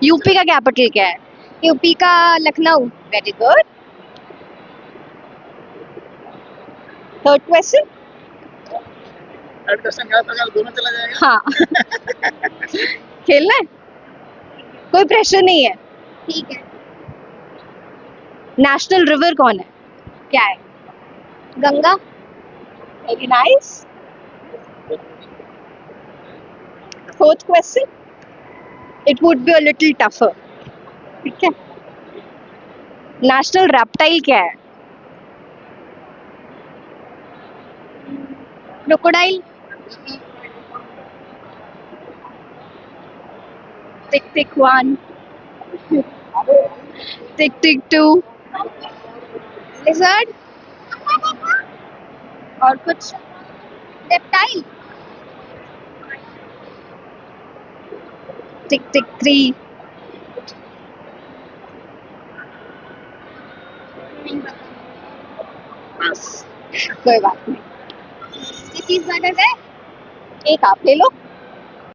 UP का capital क्या है? यूपी का Lucknow. Very good. Third question. Third question गलत होगा दोनों चला जाएगा। हाँ खेलना है, कोई प्रेशर नहीं है। ठीक है। नेशनल रिवर कौन है? क्या है? Ganga. Very nice. Fourth question, it would be a little tougher. ठीक है। नेशनल रेप्टाइल क्या है? क्रोकोडाइल। टिक टिक वन, टिक टिक टू, लिजर्ड। और कुछ? रेप्टाइल। टिक टिक थ्री। बस कोई बात नहीं। ये चीज मैटर है, एक आप ले लो।